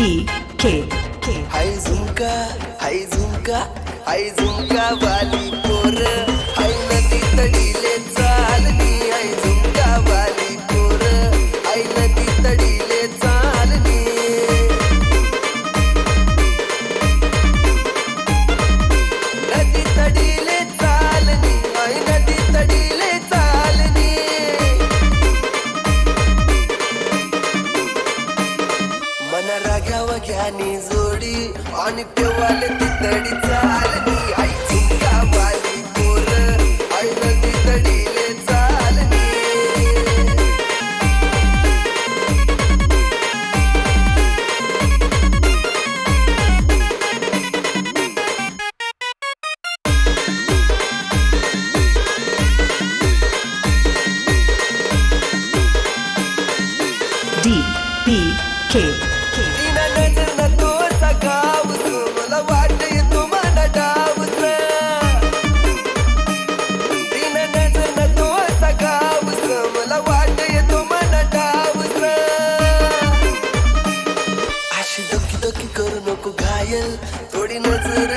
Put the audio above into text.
हाय झुमका हाय झुमका हाय झुमका वाली पोर हाय नदी तडीले चालनी हाय झुमका वाली पोर हाय नदी तडीले चालनी नदी तडीले चालनी हाय नदी तडीले चालनी मन राग्याव घ्यानी जोडी आणि पेवाले ती तडी चालनी आई झुमका वाली पोर आई नदी तडीले चालनी तिना नजर न तो सखावस मला वाट येतो मन डावस तिना नजर न तो सखावस मला वाट येतो मन डावस अशी दोकी दोकी करू नको घायल थोडी नजर